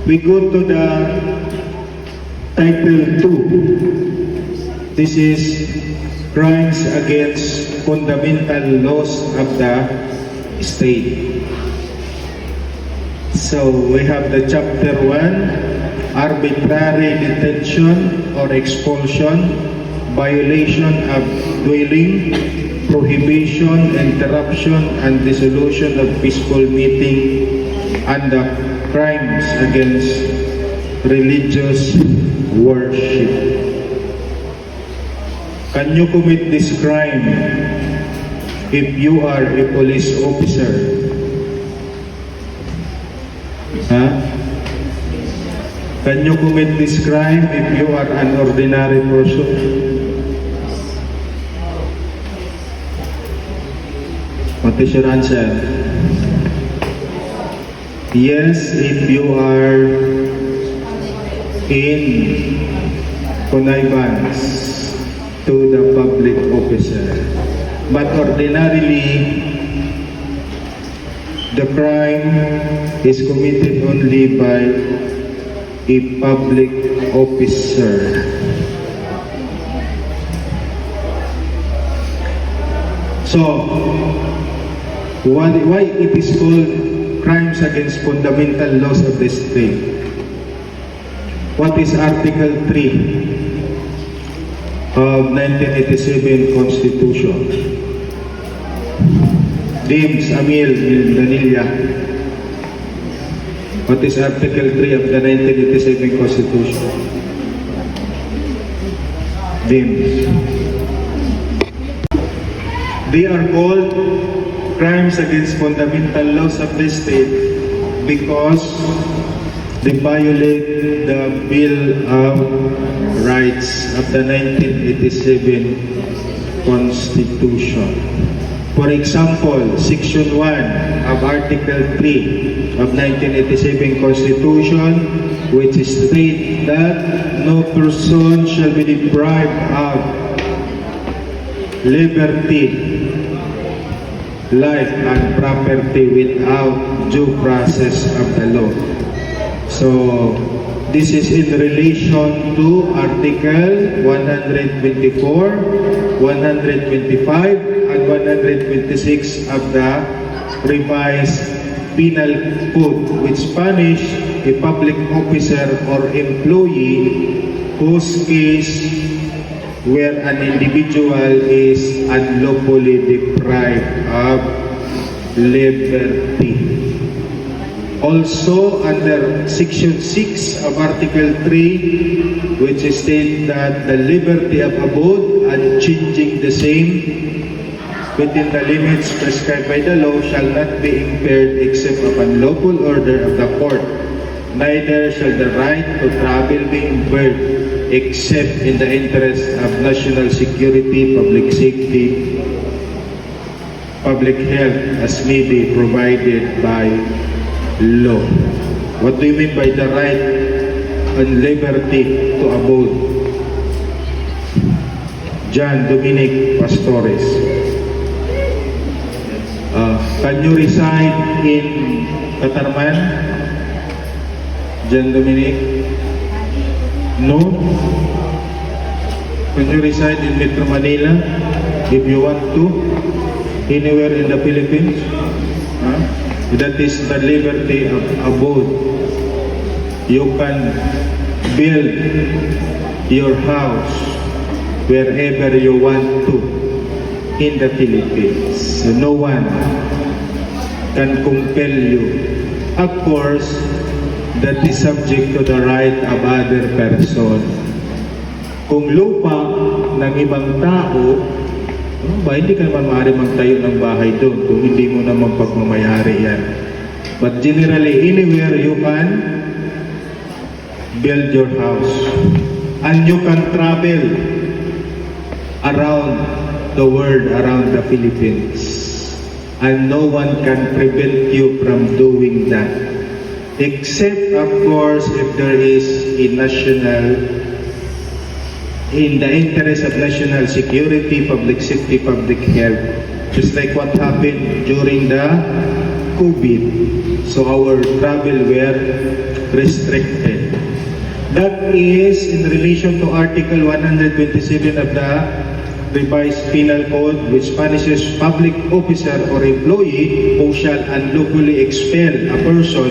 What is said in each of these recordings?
We go to the Title 2. This is Crimes Against Fundamental Laws of the State. So we have the Chapter 1, Arbitrary Detention or Expulsion, Violation of Dwelling, Prohibition, Interruption, and Dissolution of Peaceful Meeting, and the Crimes Against Religious Worship. Can you commit this crime if you are a police officer? Can you commit this crime if you are an ordinary person? What is your answer? Yes, if you are in connivance to the public officer. But ordinarily, the crime is committed only by a public officer. So, why it is called crimes against fundamental laws of the state? What is Article 3 of 1987 Constitution? James Amil Danilla. What is Article 3 of the 1987 Constitution? James. They are called crimes against fundamental laws of the state because they violate the Bill of Rights of the 1987 Constitution. For example, Section 1 of Article 3 of 1987 Constitution, which states that no person shall be deprived of liberty, life, and property without due process of the law. So, this is in relation to Article 124, 125, and 126 of the Revised Penal Code, which punish a public officer or employee whose case where an individual is unlawfully deprived of liberty. Also, under Section 6 of Article 3, which states that the liberty of abode and changing the same within the limits prescribed by the law shall not be impaired except upon lawful order of the court. Neither shall the right to travel be impaired except in the interest of national security, public safety, public health, as may be provided by law. What do you mean by the right and liberty to abode? John Dominic Pastores. Can you reside in Katarman? John Dominic? No? Can you reside in Metro Manila if you want to? Anywhere in the Philippines? That is the liberty of abode. You can build your house wherever you want to in the Philippines. So no one can compel you. Of course, that is subject to the right of other person. Kung lupa ng ibang tao, hindi ka naman maaari magtayo ng bahay doon kung hindi mo naman pagmamayari yan. But generally, anywhere you can build your house. And you can travel around the world, around the Philippines. And no one can prevent you from doing that. Except, of course, if there is a in the interest of national security, public safety, public health. Just like what happened during the COVID. So our travel were restricted. That is in relation to Article 127 of the Revised Penal Code, which punishes public officer or employee who shall unlawfully expel a person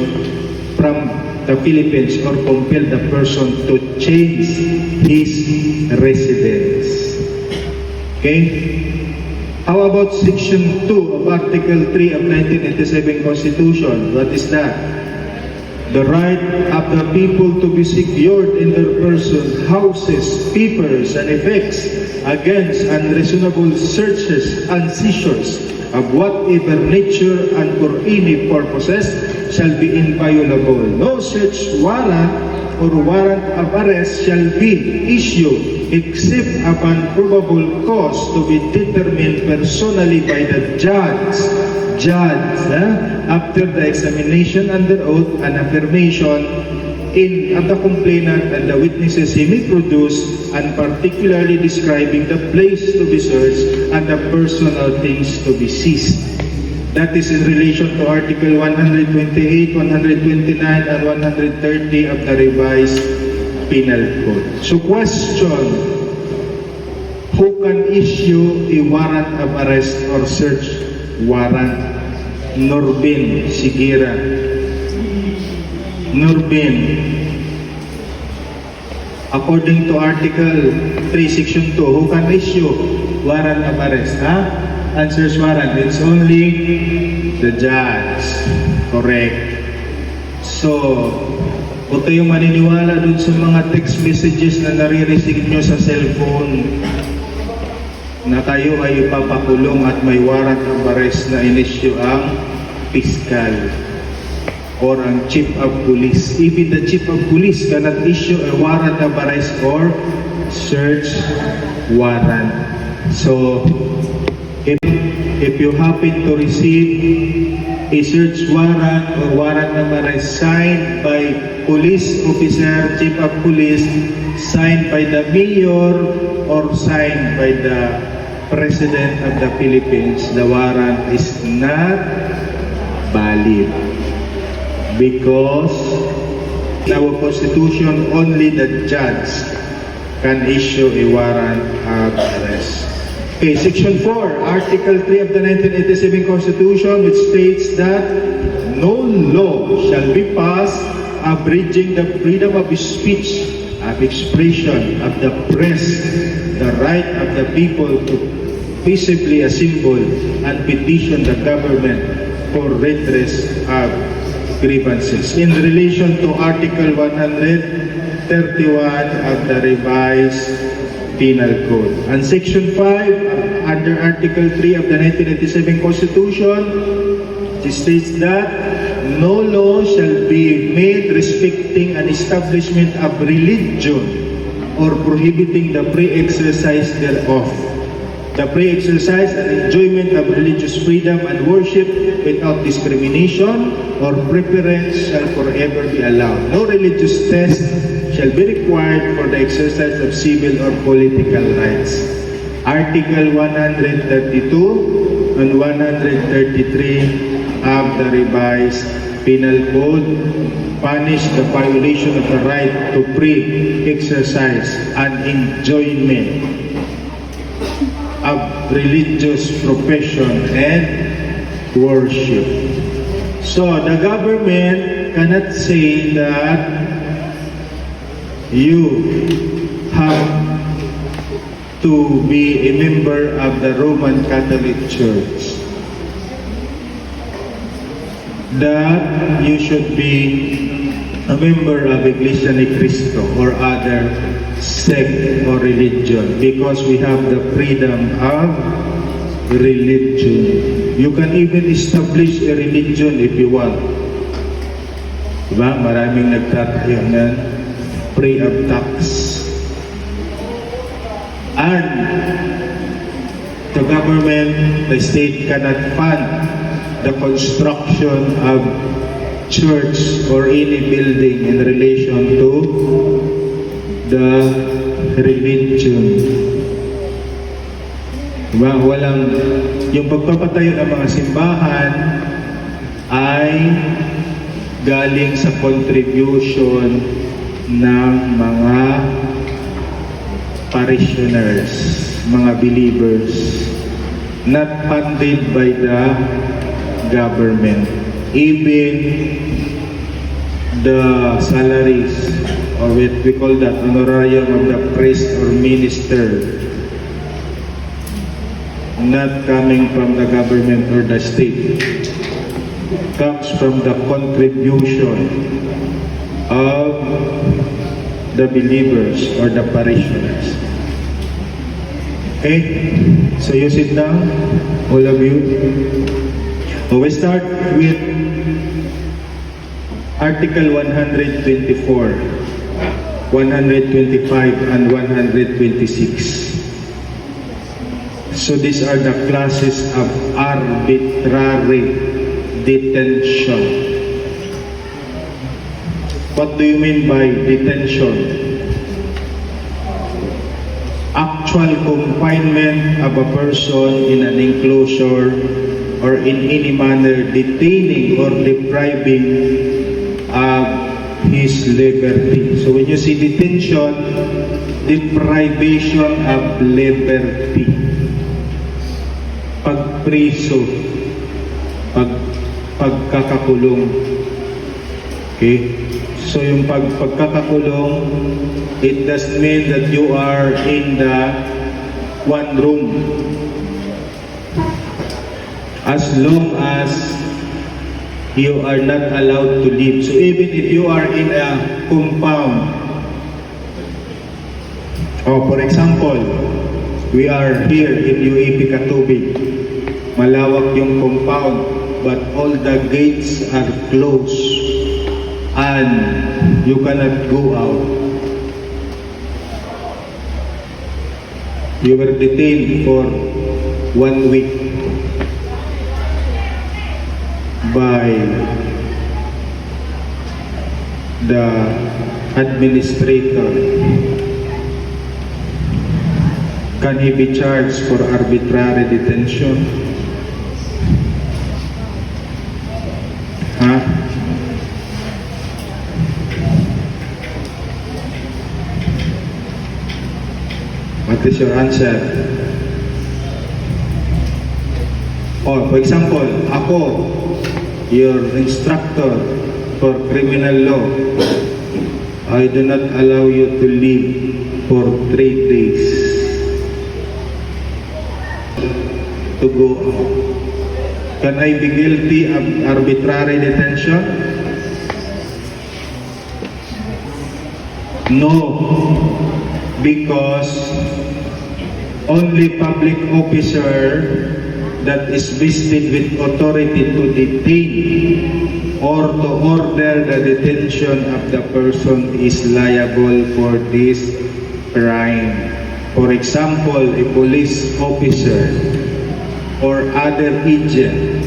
from the Philippines or compel the person to change his residence. Okay? How about Section 2 of Article 3 of 1987 Constitution? What is that? The right of the people to be secured in their person, houses, papers, and effects against unreasonable searches and seizures of whatever nature and for any purposes shall be inviolable. No search warrant or warrant of arrest shall be issued except upon probable cause to be determined personally by the judge after the examination under oath and affirmation of the complainant and the witnesses he may produce, and particularly describing the place to be searched and the person or things to be seized. That is in relation to Article 128, 129, and 130 of the Revised Penal Code. So question, who can issue a warrant of arrest or search warrant? Norbin Sigira. Norbin, according to Article 3, Section 2, who can issue warrant of arrest? And search warrant, it's only the judge. Correct. So, huwag kayong maniniwala dun sa mga text messages na nare-receive nyo sa cellphone na kayo ay ipapakulong at may warrant of arrest na in-issue ang piskal or ang chief of police. Even the chief of police cannot issue a warrant of arrest or search warrant. So, if you happen to receive a search warrant or warrant of arrest signed by police officer, chief of police, signed by the mayor, or signed by the President of the Philippines, the warrant is not valid. Because in our Constitution, only the judge can issue a warrant of arrest. Okay, Section 4, Article 3 of the 1987 Constitution, which states that no law shall be passed abridging the freedom of speech, of expression, of the press, the right of the people to peaceably assemble and petition the government for redress of grievances. In relation to Article 131 of the Revised Penal Code. And Section 5, under Article 3 of the 1987 Constitution, it states that no law shall be made respecting an establishment of religion or prohibiting the free exercise thereof. The free exercise and enjoyment of religious freedom and worship without discrimination or preference shall forever be allowed. No religious test shall be required for the exercise of civil or political rights. Article 132 and 133 of the Revised Penal Code punish the violation of the right to free exercise and enjoyment of religious profession and worship. So the government cannot say that you have to be a member of the Roman Catholic Church, that you should be a member of Iglesia Ni Cristo or other sect or religion, because we have the freedom of religion. You can even establish a religion if you want. Diba? Maraming nagtatayo ng free of tax. And the government, the state cannot fund the construction of church or any building in relation to the religion. Diba? Walang, yung pagpapatayo ng mga simbahan ay galing sa contribution ng mga parishioners, mga believers, not funded by the government. Even the salaries, or what we call that honorarium of the priest or minister, not coming from the government or the state, comes from the contribution of the believers or the parishioners. Okay, so you sit down, all of you. We start with Article 124, 125, and 126. So these are the classes of arbitrary detention. What do you mean by detention? Actual confinement of a person in an enclosure or in any manner detaining or depriving of his liberty. So when you see detention, deprivation of liberty. Pagpriso, pagkakakulong. Okay? So yung pagkakakulong, it does mean that you are in the one room. As long as you are not allowed to leave. So even if you are in a compound, for example, we are here in UAP Katubig, malawak yung compound, but all the gates are closed and you cannot go out. You were detained for 1 week by the administrator. Can he be charged for arbitrary detention? Huh? What is your answer? For example, ako, your instructor for criminal law, I do not allow you to leave for 3 days to go out. Can I be guilty of arbitrary detention? No, because only public officer that is vested with authority to detain or to order the detention of the person is liable for this crime. For example, a police officer or other agent,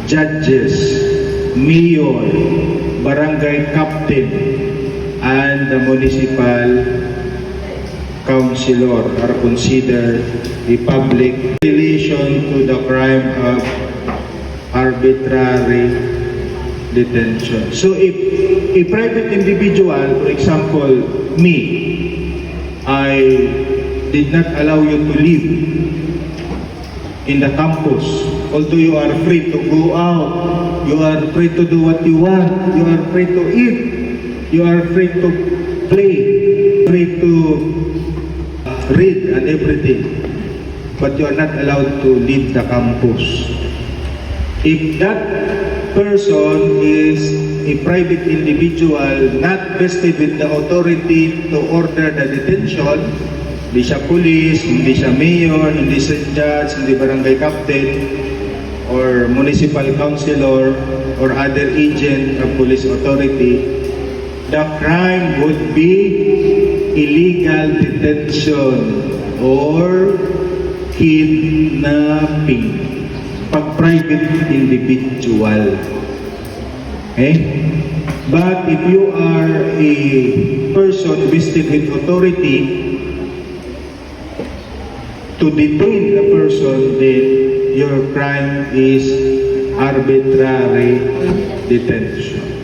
judges, mayor, barangay captain, and the municipal councilor are considered a public relation to the crime of arbitrary detention. So if a private individual, for example, me, I did not allow you to live in the campus, although you are free to go out, you are free to do what you want, you are free to eat, you are free to play, free to read and everything, but you are not allowed to leave the campus. If that person is a private individual not vested with the authority to order the detention, hindi siya police, hindi siya mayor, hindi siya judge, hindi barangay captain, or municipal councilor, or other agent of police authority, the crime would be illegal detention or kidnapping pag private individual. Okay? But if you are a person vested with authority to detain a person, then your crime is arbitrary detention.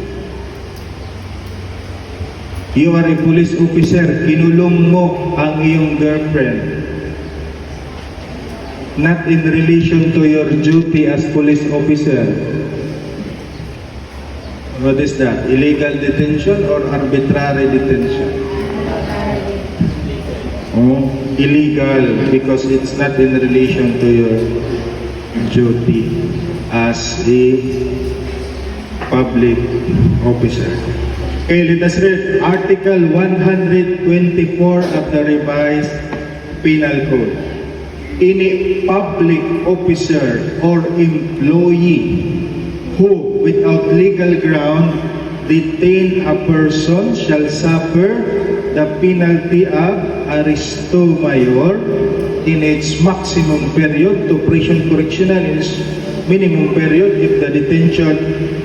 You are a police officer, kinulong mo ang iyong girlfriend. Not in relation to your duty as police officer. What is that? Illegal detention or arbitrary detention? Oh, illegal because it's not in relation to your duty as a public officer. Okay, let us read Article 124 of the revised Penal Code. Any public officer or employee who, without legal ground, detain a person shall suffer the penalty of arresto mayor in its maximum period to prison correctional in its minimum period if the detention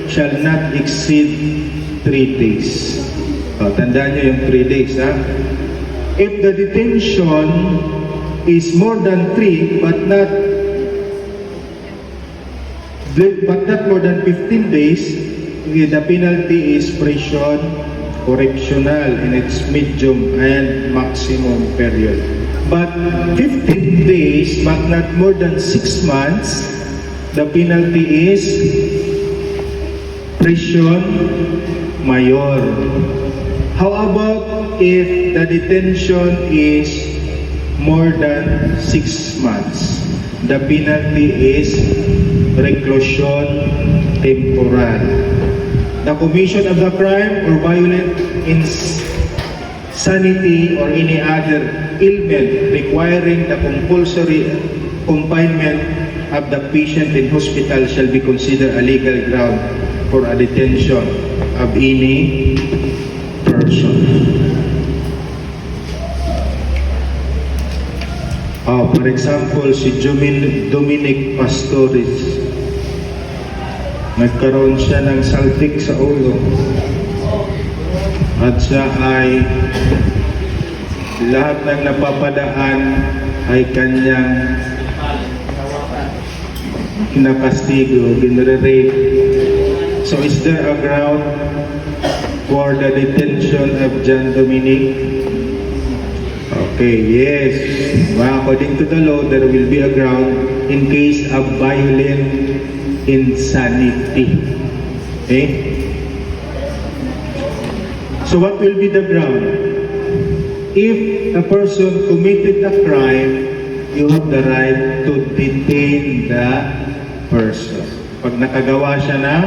shall not exceed 3 days. Tandaan nyo yung 3 days, ha? If the detention is more than 3 but not more than 15 days, the penalty is prison correctional in its medium and maximum period. But 15 days but not more than 6 months, the penalty is prison mayor. How about if the detention is more than 6 months? The penalty is reclusion temporal. The commission of the crime or violent insanity or any other ailment requiring the compulsory confinement of the patient in hospital shall be considered a legal ground for a detention of any person. For example, si Dominic Pastores, nagkaroon siya ng saltik sa ulo at siya ay lahat ng napapadaan ay kanyang kinakastigo, ginre-rape. So is there a ground for the detention of John Dominic? Okay, yes. According to the law, there will be a ground in case of violent insanity. Okay? So what will be the ground? If a person committed a crime, you have the right to detain the person. Pag nakagawa siya ng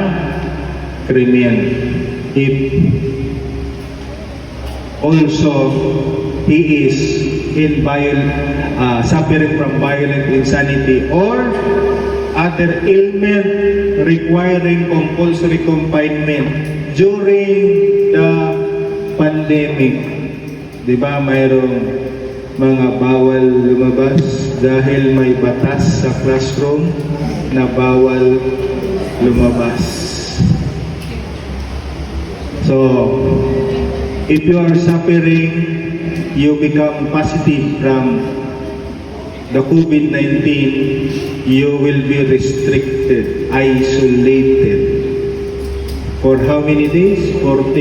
krimen. If also he is suffering from violent insanity or other ailment requiring compulsory confinement during the pandemic. Di ba mayroong mga bawal lumabas dahil may batas sa classroom na bawal lumabas. So, if you are suffering, you become positive from the COVID-19, you will be restricted, isolated. For how many days? 14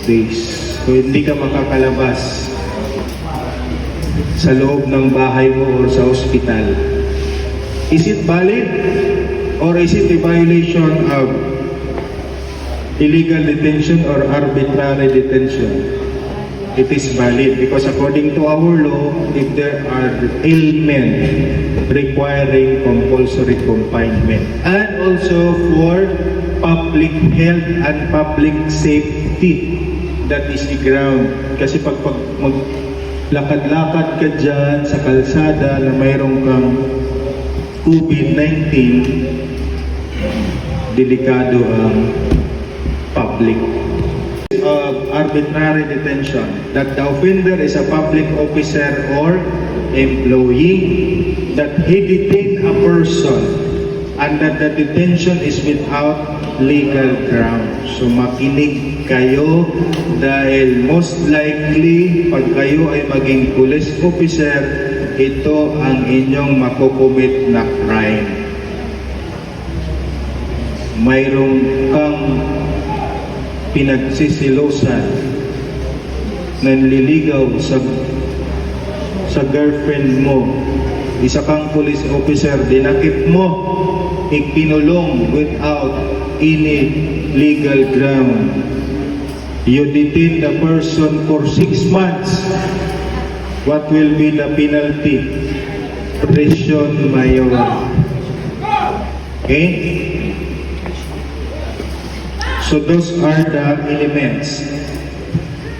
days. So, hindi ka makakalabas sa loob ng bahay mo or sa ospital. Is it valid? Or is it a violation of illegal detention or arbitrary detention? It is valid because according to our law, if there are ailment requiring compulsory confinement and also for public health and public safety, that is the ground. Kasi pag maglakad-lakad ka dyan sa kalsada na mayroong kang COVID-19, delikado ang public. Arbitrary detention, that the offender is a public officer or employee, that he detained a person and that the detention is without legal ground. So makinig kayo dahil most likely pag kayo ay maging police officer, ito ang inyong makukumit na crime. Mayroong kang pinagsisilosan nanliligaw sa girlfriend mo, isa kang police officer, dinakip mo, ikinulong without any legal ground. You detain the person for 6 months. What will be the penalty? Prison mayor. Okay? So those are the elements.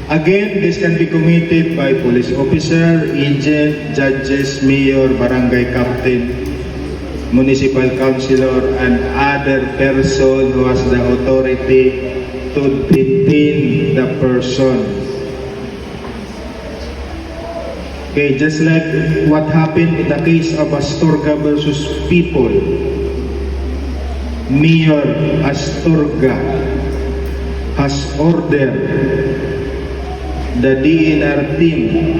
Again, this can be committed by police officer, agent, judges, mayor, barangay captain, municipal councilor, and other person who has the authority to detain the person. Okay, just like what happened in the case of Astorga versus People. Mayor Astorga has ordered the DNR team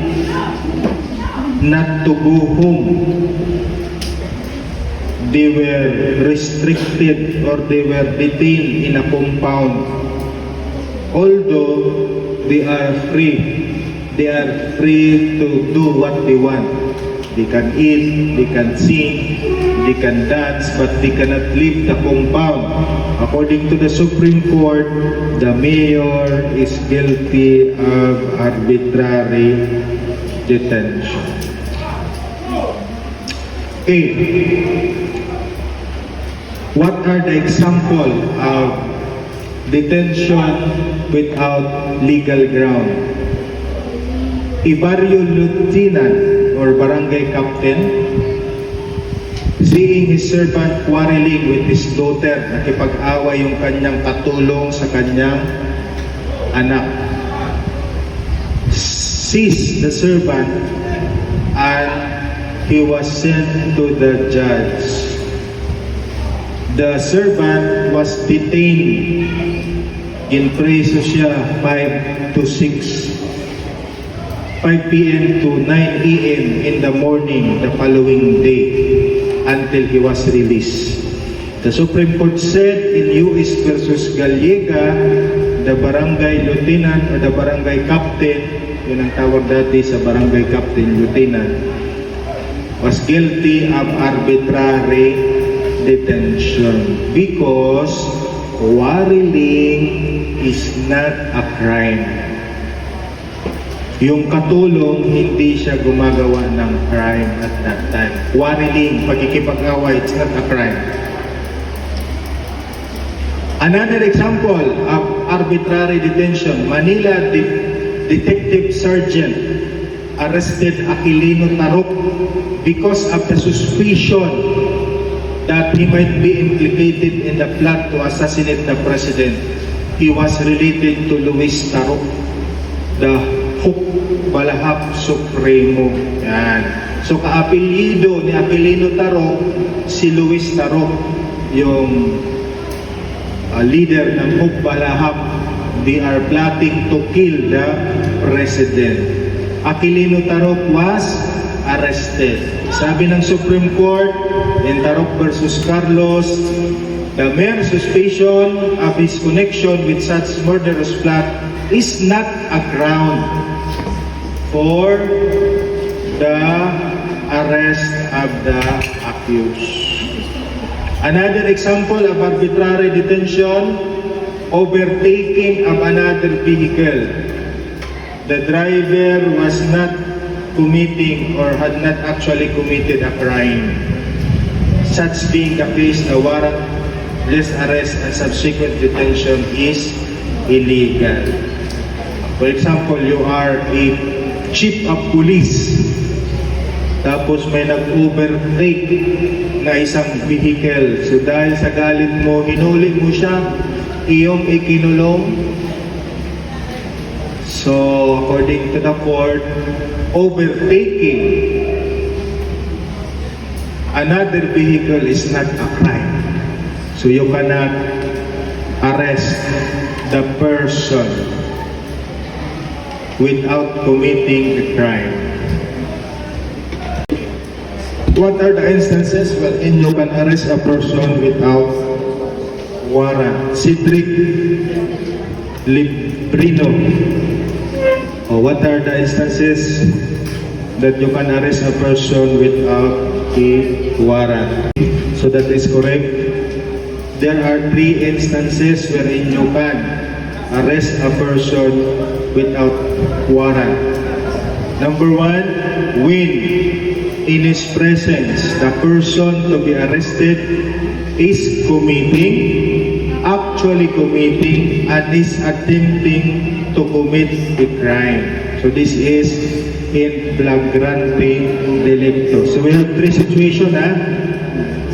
not to go home. They were restricted or they were detained in a compound. Although they are free to do what they want. They can eat, they can sing, they can dance, but they cannot leave the compound. According to the Supreme Court, the mayor is guilty of arbitrary detention. Okay. What are the examples of detention without legal ground? A barrio lieutenant or barangay captain, seeing his servant quarreling with his daughter, nakipag-away yung kanyang katulong sa kanyang anak, seized the servant and he was sent to the judge. The servant was detained in preso siya 5 p.m. to 9 a.m. in the morning the following day until he was released. The Supreme Court said in U.S. versus Gallega, the barangay lieutenant or the barangay captain, yun ang tawag dati sa barangay captain lieutenant, was guilty of arbitrary detention because quarreling is not a crime. Yung katulong, hindi siya gumagawa ng crime at that time. Quarreling, pagkikipag-away, it's not a crime. Another example of arbitrary detention, Manila Detective Sergeant arrested Aquilino Tarok because of the suspicion that he might be implicated in the plot to assassinate the president. He was related to Luis Tarok, the Balahap Supremo. Yan. So kaapelyido ni Aquilino Tarok si Luis Tarok, yung leader ng Balahap. They are plotting to kill the president. Aquilino Tarok was arrested. Sabi ng Supreme Court in Tarok versus Carlos, the mere suspicion of his connection with such murderous plot is not a ground for the arrest of the accused. Another example of arbitrary detention, overtaking of another vehicle. The driver was not committing or had not actually committed a crime. Such being the case, the warrantless arrest and subsequent detention is illegal. For example, you are a chief of police, tapos may nag-overtake na isang vehicle. So dahil sa galit mo, hinuli mo siya, iyong ikinulong. So according to the court, overtaking another vehicle is not a crime. So you cannot arrest the person without committing a crime. What are the instances wherein you can arrest a person without warrant? Cedric Librino What are the instances that you can arrest a person without a warrant? So that is correct. There are 3 instances wherein you can arrest a person without warrant. Number 1, when in his presence the person to be arrested is actually committing, and is attempting to commit a crime. So this is in flagrante delicto. So we have 3 situations.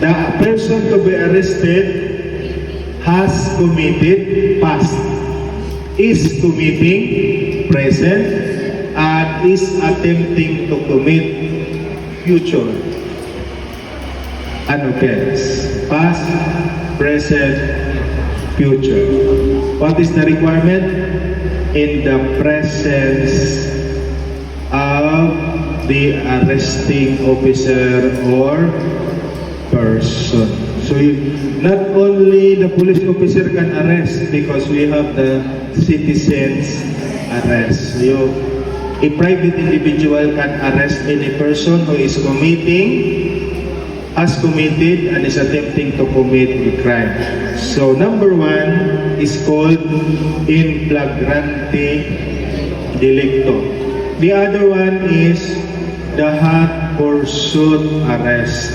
The person to be arrested has committed, past, is committing, present, and is attempting to commit, future, an offense. Past, present, future. What is the requirement? In the presence of the arresting officer or person. So not only the police officer can arrest, because we have the citizens arrest. So a private individual can arrest any person who is has committed and is attempting to commit a crime. So number 1 is called in flagrante delicto. The other one is the hot pursuit arrest.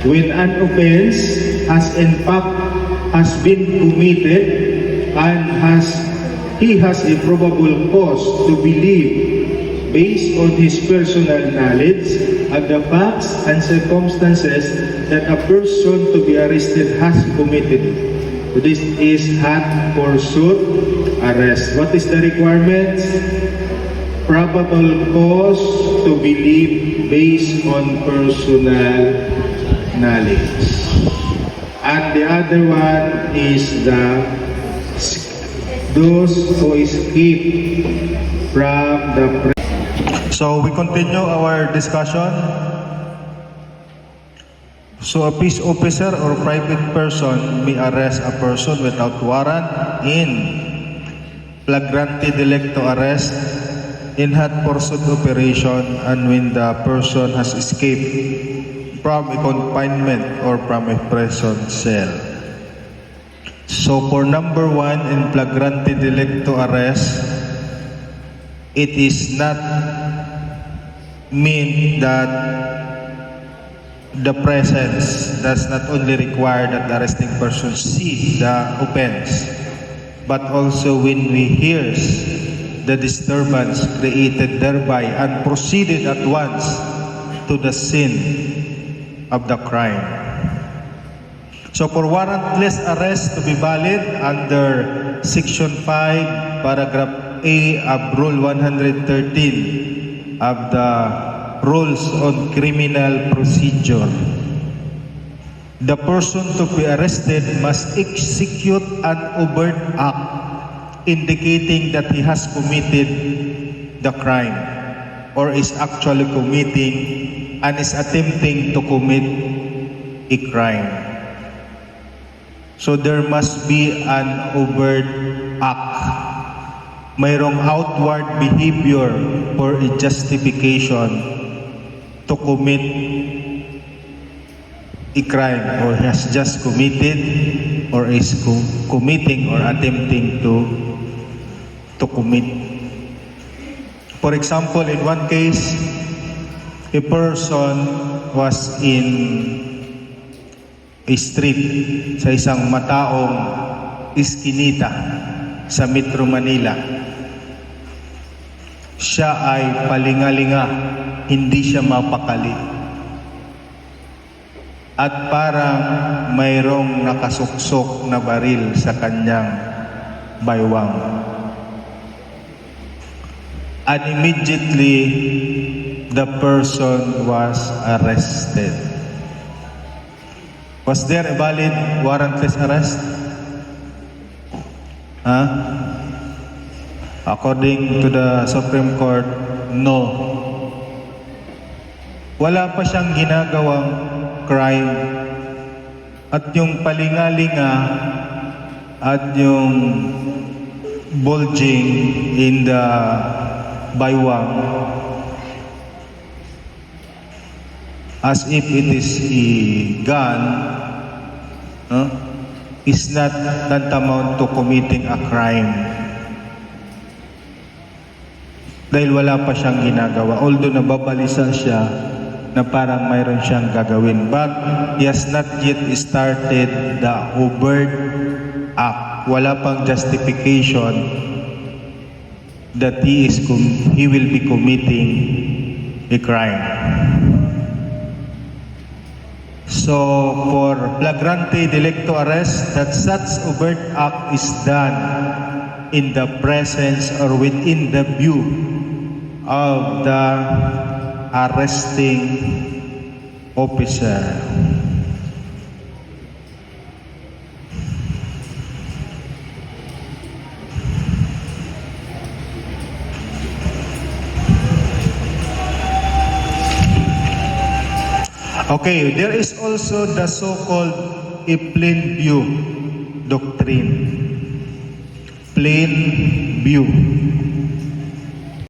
When an offense has been committed and he has a probable cause to believe, based on his personal knowledge of the facts and circumstances, that a person to be arrested has committed. So this is hot pursuit arrest. What is the requirement? Probable cause to believe based on personal knowledge. And the other one is those who escape from the. So we continue our discussion. So a peace officer or private person may arrest a person without warrant in flagrante delicto arrest, in hot pursuit operation, and when the person has escaped from a confinement or from a prison cell. So for number 1, in flagrante delicto arrest, it is not mean that the presence does not only require that the arresting person see the offense, but also when we hears the disturbance created thereby and proceeded at once to the scene of the crime. So for warrantless arrest to be valid under Section 5, Paragraph A of Rule 113 of the Rules on Criminal Procedure, the person to be arrested must execute an overt act indicating that he has committed the crime or is actually committing and is attempting to commit a crime. So there must be an overt act. Mayroong outward behavior or a justification to commit a crime, or has just committed or is committing or attempting to commit. For example, in one case, a person was in a street sa isang mataong iskinita sa Metro Manila. Siya ay palingalinga, hindi siya mapakali. At parang mayroong nakasuksok na baril sa kanyang baywang. And immediately, the person was arrested. Was there a valid warrantless arrest? According to the Supreme Court, no. Wala pa siyang ginagawang crime. At yung palingalinga at yung bulging in the baywang as if it is a gun, is not tantamount to committing a crime. Dahil wala pa siyang ginagawa. Although nababalisa siya na parang mayroon siyang gagawin. But he has not yet started the overt act. Wala pang justification that he will be committing a crime. So, for flagrante delicto arrest, that such overt act is done in the presence or within the view of the arresting officer. Okay, there is also the so-called a plain view doctrine. Plain view.